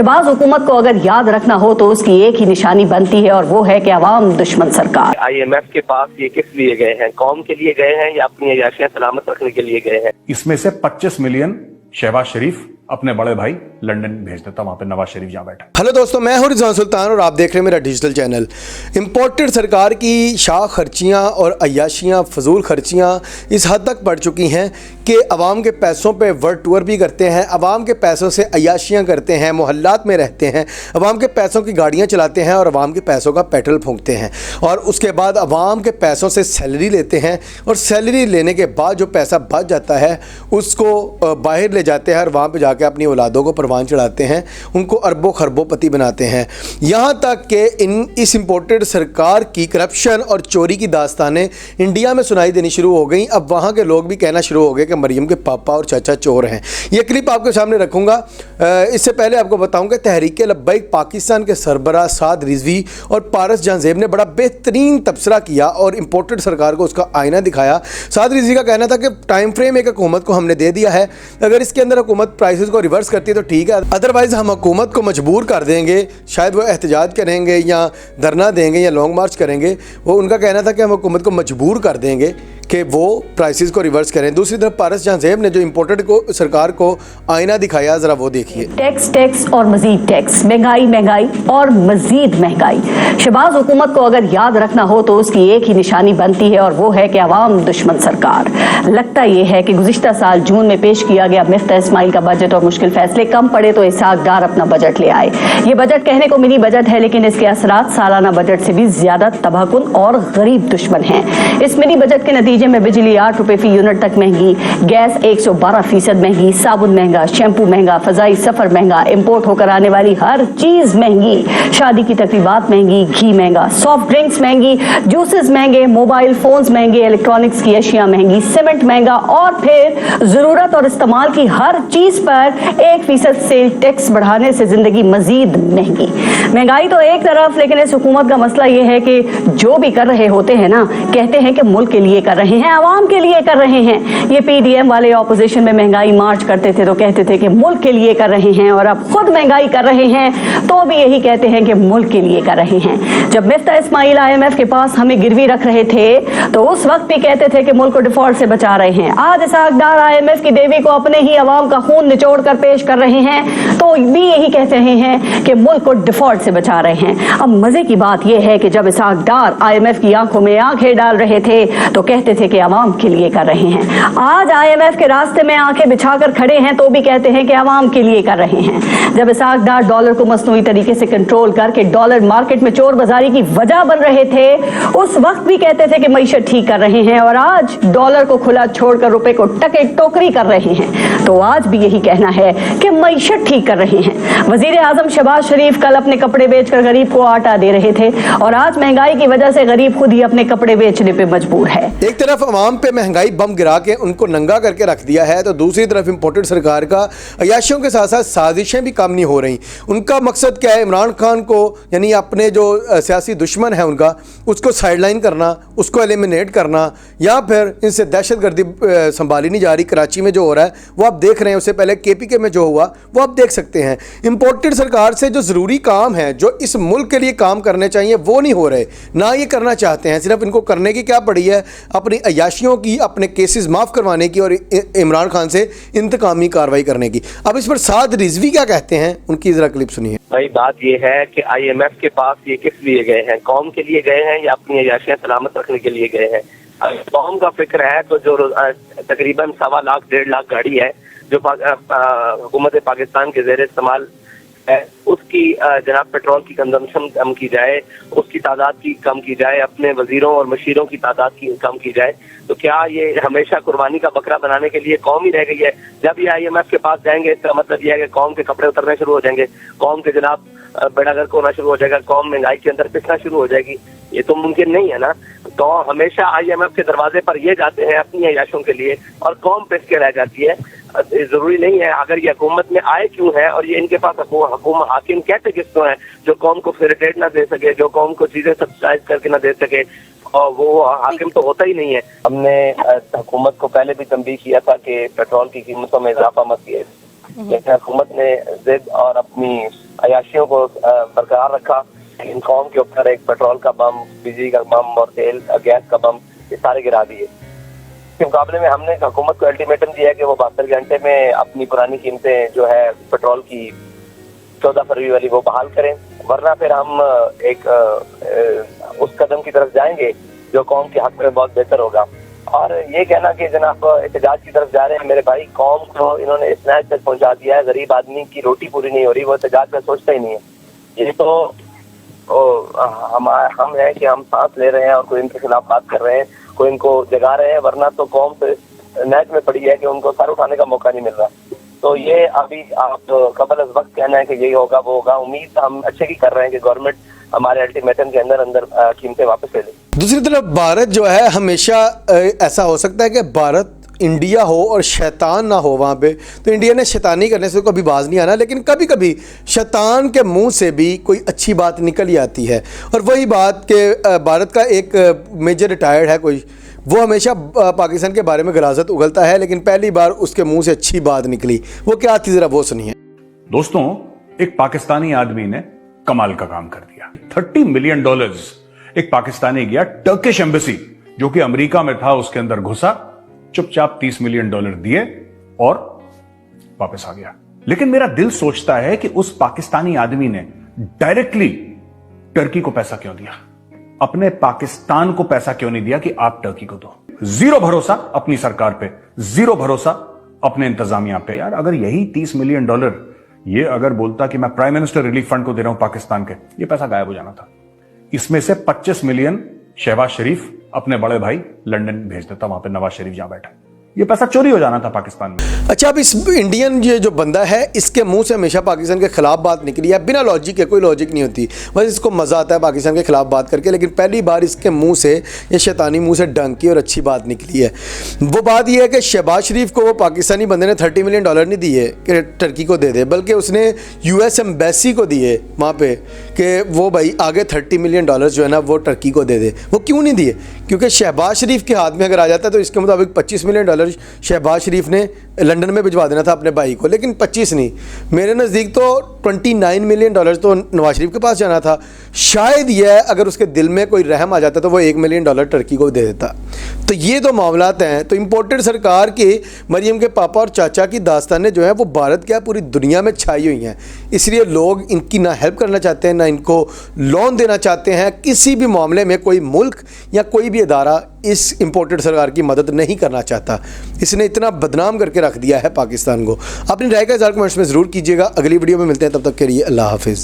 शहबाज हुकूमत को अगर याद रखना हो तो उसकी एक ही निशानी बनती है और वो है कि अवाम दुश्मन सरकार। IMF के पास ये किस लिए गए हैं? कौम के लिए गए हैं या अपनी अयाशियां सलामत रखने के लिए गए हैं? इसमें से 25 मिलियन शहबाज शरीफ अपने बड़े भाई लंदन भेज देता, वहां पे नवाज शरीफ जहां बैठा। हेलो दोस्तों, मैं हूं रिजवान सुल्तान और आप देख रहे हैं मेरा डिजिटल चैनल। इम्पोर्टेड सरकार की शाह खर्चियां और अयाशियां, फजूल खर्चियां इस हद तक बढ़ चुकी हैं कि अवाम के पैसों पे वर्ल्ड टूर भी करते हैं, अवाम के पैसों से अयाशियां करते हैं, मोहल्लात में रहते हैं, अवाम के पैसों की गाड़ियां चलाते हैं और अवाम के पैसों का पेट्रोल फूंकते हैं और उसके बाद अवाम के पैसों से सैलरी लेते हैं और सैलरी लेने के बाद जो पैसा बच जाता है उसको बाहर ले जाते हैं और वहाँ पर जाकर अपनी औलादों को परवान चढ़ाते हैं, उनको अरबों खरबोपति बनाते हैं। यहाँ तक कि इस इम्पोर्टेड सरकार की करप्शन और चोरी की दास्तानें इंडिया में सुनाई देनी शुरू हो गई। अब वहाँ के लोग भी कहना शुरू हो गए कि मरियम के पापा और चाचा चोर हैं। ये क्लिप आपके सामने रखूँगा। इससे पहले आपको बताऊँगा तहरीक लब्बैक पाकिस्तान के सरबराह साद रिजवी और पारस जहांजेब ने बड़ा बेहतरीन तबसरा किया और इम्पोर्टेड सरकार को उसका आईना दिखाया। साद रिजवी का कहना था कि टाइम फ्रेम एक हुकूमत को हमने दे दिया है, अगर इसके अंदर हुकूमत प्राइसेस को रिवर्स करती है तो ठीक है, अदरवाइज़ हम हुकूमत को मजबूर कर देंगे, शायद वो एहतजाज करेंगे या धरना देंगे या लॉन्ग मार्च करेंगे। वो उनका कहना था कि हम हुकूमत को मजबूर कर देंगे कि वो प्राइसेस को रिवर्स करें। दूसरी तरफ पारस जहांजेब ने जो इम्पोर्टेड को सरकार को आईना दिखाया, ज़रा वो देखिए। टैक्स और मजीद टैक्स, महंगाई और मजीद महंगाई। शहबाज हुकूमत को अगर याद रखना हो तो उसकी एक ही निशानी बनती है और वो है कि अवाम दुश्मन सरकार। लगता यह है कि गुज़िश्ता साल जून में पेश किया गया मिफ्ता इस्माइल का बजट और मुश्किल फैसले कम पड़े तो इसहाक डार अपना बजट ले आए। ये बजट कहने को मिनी बजट है लेकिन इसके असरात सालाना बजट से भी ज्यादा तबाहकुन और गरीब दुश्मन हैं। इस मिनी बजट के नतीजे में बिजली 8 रुपए फी यूनिट तक महंगी, गैस 112% महंगी, साबुन महंगा, शैम्पू महंगा, फजाई सफर महंगा, इम्पोर्ट होकर आने वाली हर चीज महंगी, शादी की तकरीबात महंगी, घी महंगा, सॉफ्ट ड्रिंक्स महंगी, जूसेस महंगे, मोबाइल फोन्स महंगे, इलेक्ट्रॉनिक्स की अशिया महंगी, सीमेंट महंगा और फिर जरूरत और इस्तेमाल की हर चीज पर 1% सेल टैक्स बढ़ाने से जिंदगी मजीद महंगी। महंगाई तो एक तरफ, लेकिन इस हुकूमत का मसला यह है कि जो भी कर रहे होते हैं ना, कहते हैं कि मुल्क के लिए कर रहे हैं, आवाम के लिए कर रहे हैं। ये PDM वाले ऑपोजिशन में महंगाई मार्च करते थे तो कहते थे कि मुल्क के लिए कर रहे हैं और अब खुद महंगाई कर रहे हैं तो भी यही कहते हैं कि मुल्क के लिए कर रहे हैं। जब मिफ्ता इस्माइल IMF के पास हमें गिरवी रख रहे थे तो उस वक्त भी कहते थे कि मुल्क को डिफॉल्ट से बचा रहे हैं। आज इसहाक डार IMF की देवी को अपने ही अवाम का खून निचोड़ कर पेश कर रहे हैं तो भी यही कहते हैं कि मुल्क को डिफॉल्ट से बचा रहे हैं। अब मजे की बात यह है कि जब इसहाक डार IMF की आंखों में आंखें डाल रहे थे तो कहते थे कि अवाम के लिए कर रहे हैं। आज IMF के रास्ते में आंखें बिछाकर खड़े हैं तो भी कहते हैं कि अवाम के लिए कर रहे हैं। जब इसहाक डार डॉलर को मसनूई तरीके से कंट्रोल करके डॉलर मार्केट में चोर बाजारी की वजह बन रहे थे उस वक्त भी कहते थे कि मईशत ठीक कर रहे हैं और आज डॉलर को खुला छोड़कर रुपए को टके टोकरी कर रहे हैं तो आज भी यही कहना है कि मईशत ठीक कर रहे हैं। वजीर आजम शहबाज शरीफ कल अपने कपड़े बेचकर गरीब को आटा दे रहे थे और आज महंगाई की वजह से गरीब खुद ही अपने कपड़े बेचने पे मजबूर है। एक तरफ अवाम पे महंगाई बम गिरा के उनको नंगा करके रख दिया है तो दूसरी तरफ इम्पोर्टेड सरकार का अयाशियों के साथ साथ साजिशें भी कम नहीं हो रही। उनका मकसद क्या है? इमरान खान को यानी अपने जो सियासी दुश्मन है उनका उसको साइडलाइन करना, उसको एलिमिनेट करना या फिर इनसे दहशतगर्दी संभाली नहीं जा रही। कराची में जो हो रहा है वो आप देख रहे हैं, उससे पहले KPK में जो हुआ वो आप देख सकते हैं। इम्पोर्टेड सरकार से जो ज़रूरी काम है, जो इस मुल्क के लिए काम करने चाहिए वो नहीं हो रहे, ना ये करना चाहते हैं। सिर्फ इनको करने की क्या पड़ी है? अपनी अयाशियों की, अपने केसेस माफ़ करवाने की और इमरान खान से इंतकामी कार्रवाई करने की। अब इस पर साद रिजवी क्या कहते हैं, उनकी ज़रा क्लिप सुनिए। भाई बात ये है कि IMF के पास ये किस लिए गए हैं? कौम के लिए गए हैं या अपनी अयाशियां सलामत रखने के लिए गए हैं? कौम का फिक्र है तो जो तकरीबन 1.25 लाख 1.5 लाख गाड़ी है जो हुकूमत पाकिस्तान के ज़ेर इस्तेमाल है उसकी जनाब पेट्रोल की कंजम्पशन कम की जाए, उसकी तादाद की कम की जाए, अपने वजीरों और मशीरों की तादाद की कम की जाए। तो क्या ये हमेशा कुर्बानी का बकरा बनाने के लिए कौम ही रह गई है? जब ये IMF के पास जाएंगे इसका मतलब यह है कि कौम के कपड़े उतरने शुरू हो जाएंगे, कौम के जनाब बेड़ागर्क होना शुरू हो जाएगा, कौम महंगाई के अंदर पिसना शुरू हो जाएगी। ये तो मुमकिन नहीं है ना। तो हमेशा IMF के दरवाजे पर ये जाते हैं अपनी अयाशों के लिए और कौम पिस के रह जाती है। जरूरी नहीं है अगर ये हुकूमत में आए क्यों है और ये इनके पास हुकूमत हाकिम कहते किसको है जो कौम को फेसिलिटेट ना दे सके, जो कौम को चीजें सब्सिडाइज करके ना दे सके, और वो हाकिम तो होता ही नहीं है। हमने हुकूमत को पहले भी तंबीह किया था कि पेट्रोल की कीमतों में इजाफा मत किए, लेकिन हुकूमत ने जिद और अपनी अयाशियों को बरकरार रखा। इन कौम के ऊपर एक पेट्रोल का बम, बिजली का बम और तेल गैस का बम ये सारे गिरा दिए। के मुकाबले में हमने हुकूमत को अल्टीमेटम दिया कि वो 72 घंटे में अपनी पुरानी कीमतें जो है पेट्रोल की 14 फरवरी वाली वो बहाल करें, वरना फिर हम एक उस कदम की तरफ जाएंगे जो कौम के हक में बहुत बेहतर होगा। और ये कहना कि जनाब एहतजाज की तरफ जा रहे हैं, मेरे भाई कौम को इन्होंने स्नैच तक पहुंचा दिया है। गरीब आदमी की रोटी पूरी नहीं हो रही, वो एहतजाज का सोचता ही नहीं है। ये तो हम है कि हम सांस ले रहे हैं और कोई इनके खिलाफ बात कर रहे हैं, कोई इनको जगा रहे हैं, वरना तो कौम से नेट में पड़ी है कि उनको सर उठाने का मौका नहीं मिल रहा। तो ये अभी आप कबल अज वक्त कहना है कि यही होगा वो होगा, उम्मीद हम अच्छे की कर रहे हैं कि गवर्नमेंट हमारे अल्टीमेटम के अंदर कीमतें वापस ले ले। दूसरी तरफ भारत जो है हमेशा ऐसा हो सकता है कि भारत इंडिया हो और शैतान ना हो वहाँ पे, तो इंडिया ने शैतानी करने से कभी बाज नहीं आना, लेकिन कभी कभी शैतान के मुंह से भी कोई अच्छी बात निकल ही आती है। और वही बात कि भारत का एक मेजर रिटायर्ड है कोई, वो हमेशा पाकिस्तान के बारे में गलाजत उगलता है, लेकिन पहली बार उसके मुंह से अच्छी बात निकली। वो क्या थी, जरा वो सुनिए। दोस्तों, एक पाकिस्तानी आदमी ने कमाल का काम कर दिया। $30 मिलियन एक पाकिस्तानी गया टर्किश एम्बेसी जो कि अमेरिका में था, उसके अंदर घुसा, चुपचाप $30 मिलियन दिए और वापस आ गया। लेकिन मेरा दिल सोचता है कि उस पाकिस्तानी आदमी ने डायरेक्टली टर्की को पैसा क्यों दिया, अपने पाकिस्तान को पैसा क्यों नहीं दिया कि आप टर्की को दो। जीरो भरोसा अपनी सरकार पे, जीरो भरोसा अपने इंतजामिया पे। यार अगर यही $30 मिलियन ये अगर बोलता कि मैं प्राइम मिनिस्टर रिलीफ फंड को दे रहा हूं पाकिस्तान के, ये पैसा गायब हो जाना था। इसमें से 25 मिलियन शहबाज शरीफ अपने बड़े भाई लंदन भेज देता, वहां पे नवाज शरीफ जहां बैठा, ये पैसा चोरी हो जाना था पाकिस्तान में। अच्छा, अब इस इंडियन ये जो बंदा है, इसके मुंह से हमेशा पाकिस्तान के खिलाफ बात निकली है, बिना लॉजिक के, कोई लॉजिक नहीं होती, बस इसको मज़ा आता है पाकिस्तान के खिलाफ बात करके। लेकिन पहली बार इसके मुंह से, ये शैतानी मुंह से डंक की और अच्छी बात निकली है। वो बात यह है कि शहबाज शरीफ को वो पाकिस्तानी बंदे ने $30 मिलियन नहीं दिए कि टर्की को दे दे, बल्कि उसने US एम्बेसी को दिए वहाँ पर कि वो भाई आगे $30 मिलियन जो है ना वो टर्की को दे दे। वो क्यों नहीं दिए? क्योंकि शहबाज शरीफ के हाथ में अगर आ जाता है तो इसके मुताबिक $25 मिलियन शहबाज शरीफ ने लंदन में भिजवा देना था अपने भाई को, लेकिन 25 नहीं, मेरे नज़दीक तो $29 मिलियन तो नवाज शरीफ के पास जाना था। शायद यह अगर उसके दिल में कोई रहम आ जाता तो वो $1 मिलियन टर्की को दे देता। तो ये तो मामलात हैं। तो इम्पोर्टेड सरकार की मरियम के पापा और चाचा की दास्तानें जो हैं वो भारत क्या पूरी दुनिया में छाई हुई हैं, इसलिए लोग इनकी ना हेल्प करना चाहते हैं, ना इनको लोन देना चाहते हैं। किसी भी मामले में कोई मुल्क या कोई भी इदारा इस इम्पोर्टेड सरकार की मदद नहीं करना चाहता। इसने इतना बदनाम करके रख दिया है पाकिस्तान को। अपनी राय का इज़हार कमेंट्स में ज़रूर कीजिएगा। अगली वीडियो में मिलते हैं, तब तक के लिए अल्लाह हाफिज़।